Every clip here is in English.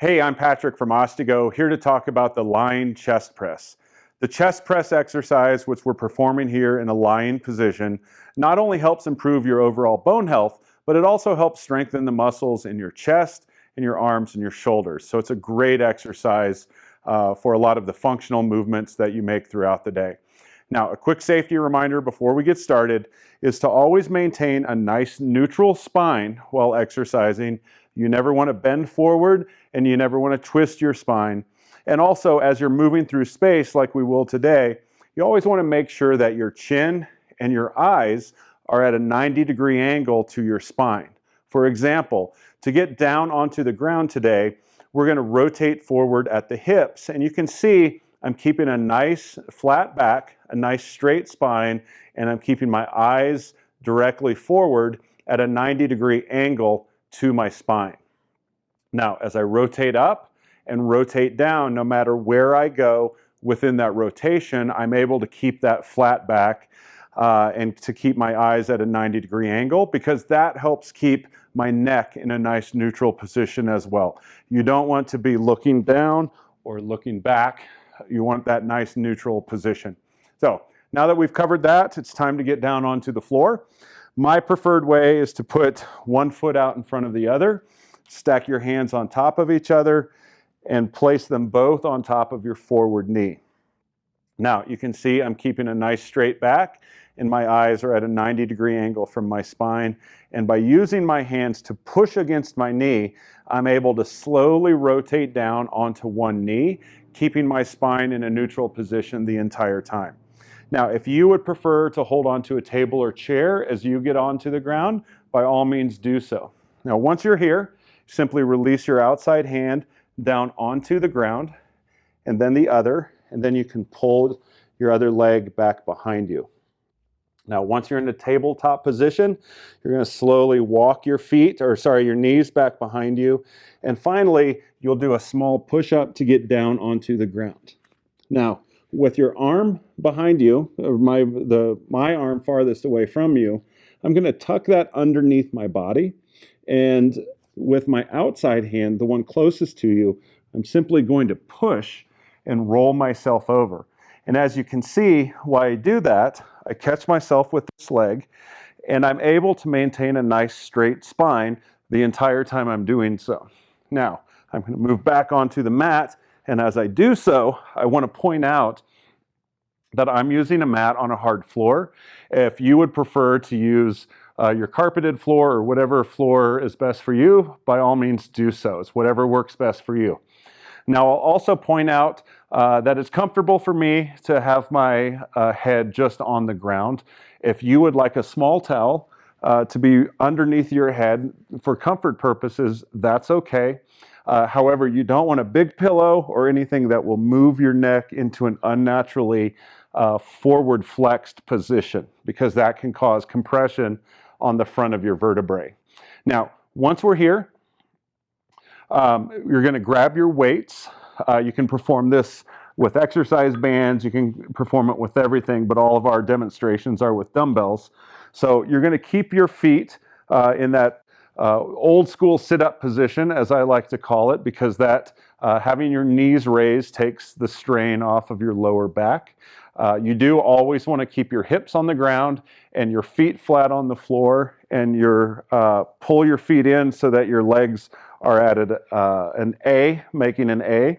Hey, I'm Patrick from Ostego, here to talk about the lying chest press. The chest press exercise, which we're performing here in a lying position, not only helps improve your overall bone health, but it also helps strengthen the muscles in your chest, in your arms, and your shoulders. So it's a great exercise for a lot of the functional movements that you make throughout the day. Now, a quick safety reminder before we get started is to always maintain a nice neutral spine while exercising. You never want to bend forward and you never want to twist your spine. And also, as you're moving through space like we will today, you always want to make sure that your chin and your eyes are at a 90-degree angle to your spine. For example, to get down onto the ground today, we're going to rotate forward at the hips. And you can see I'm keeping a nice flat back, a nice straight spine, and I'm keeping my eyes directly forward at a 90-degree angle to my spine. Now, as I rotate up and rotate down, no matter where I go within that rotation, I'm able to keep that flat back and to keep my eyes at a 90-degree angle, because that helps keep my neck in a nice neutral position as well. You don't want to be looking down or looking back. You want that nice neutral position. So now that we've covered that, it's time to get down onto the floor. My preferred way is to put one foot out in front of the other, stack your hands on top of each other, and place them both on top of your forward knee. Now you can see I'm keeping a nice straight back and my eyes are at a 90-degree angle from my spine. And by using my hands to push against my knee, I'm able to slowly rotate down onto one knee, keeping my spine in a neutral position the entire time. Now, if you would prefer to hold onto a table or chair as you get onto the ground, by all means do so. Now, once you're here, simply release your outside hand down onto the ground, and then the other, and then you can pull your other leg back behind you. Now, once you're in the tabletop position, you're going to slowly walk your knees back behind you. And finally, you'll do a small push-up to get down onto the ground. Now, with your arm behind you, or my arm farthest away from you, I'm going to tuck that underneath my body. And with my outside hand, the one closest to you, I'm simply going to push and roll myself over. And as you can see, while I do that, I catch myself with this leg, and I'm able to maintain a nice straight spine the entire time I'm doing so. Now, I'm going to move back onto the mat, and as I do so, I want to point out that I'm using a mat on a hard floor. If you would prefer to use your carpeted floor or whatever floor is best for you, by all means do so. It's whatever works best for you. Now, I'll also point out that it's comfortable for me to have my head just on the ground. If you would like a small towel to be underneath your head for comfort purposes, that's okay. However, you don't want a big pillow or anything that will move your neck into an unnaturally forward flexed position, because that can cause compression on the front of your vertebrae. Now, once we're here, you're going to grab your weights. You can perform this with exercise bands. You can perform it with everything, but all of our demonstrations are with dumbbells. So you're going to keep your feet in that old school sit-up position, as I like to call it, because that having your knees raised takes the strain off of your lower back. You do always want to keep your hips on the ground and your feet flat on the floor, and pull your feet in so that your legs are at an A, making an A,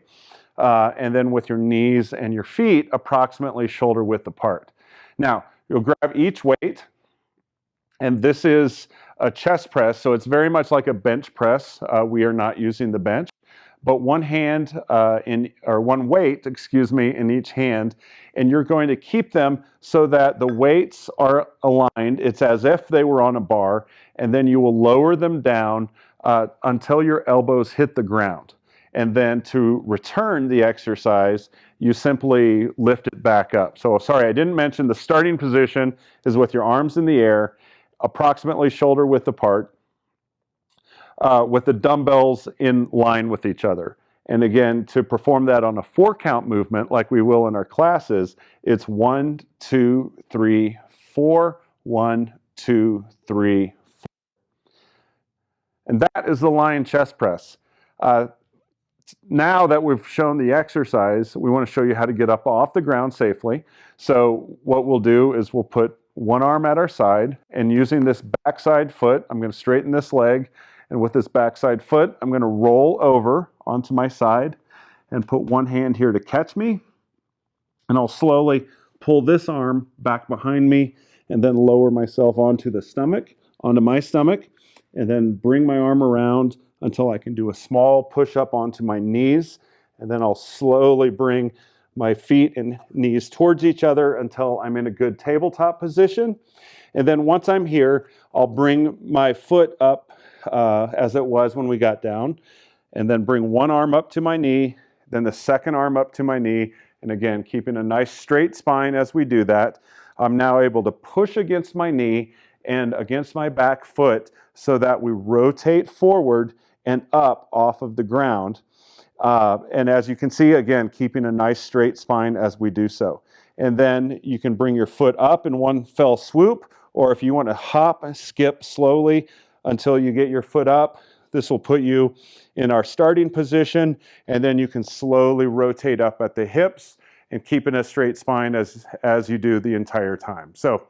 and then with your knees and your feet approximately shoulder width apart. Now, you'll grab each weight, and this is a chest press, so it's very much like a bench press. We are not using the bench, but one weight, in each hand, and you're going to keep them so that the weights are aligned. It's as if they were on a bar, and then you will lower them down until your elbows hit the ground. And then to return the exercise, you simply lift it back up. So sorry, I didn't mention the starting position is with your arms in the air, approximately shoulder width apart, with the dumbbells in line with each other. And again, to perform that on a 4-count movement, like we will in our classes, it's 1, 2, 3, 4, 1, 2, 3, 4. And that is the lying chest press. Now that we've shown the exercise, we want to show you how to get up off the ground safely. So what we'll do is we'll put one arm at our side, and using this backside foot, I'm going to straighten this leg, and with this backside foot, I'm going to roll over onto my side and put one hand here to catch me, and I'll slowly pull this arm back behind me and then lower myself onto my stomach, and then bring my arm around until I can do a small push-up onto my knees, and then I'll slowly bring my feet and knees towards each other until I'm in a good tabletop position. And then once I'm here, I'll bring my foot up as it was when we got down, and then bring one arm up to my knee, then the second arm up to my knee, and again, keeping a nice straight spine as we do that. I'm now able to push against my knee and against my back foot so that we rotate forward and up off of the ground. And as you can see, again, keeping a nice straight spine as we do so. And then you can bring your foot up in one fell swoop, or if you want to hop and skip slowly until you get your foot up, this will put you in our starting position, and then you can slowly rotate up at the hips and keeping a straight spine as you do the entire time. So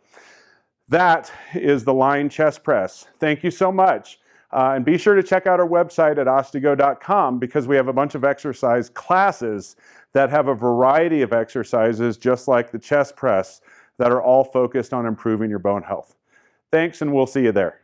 that is the lying chest press. Thank you so much. And be sure to check out our website at ostego.com, because we have a bunch of exercise classes that have a variety of exercises just like the chest press that are all focused on improving your bone health. Thanks, and we'll see you there.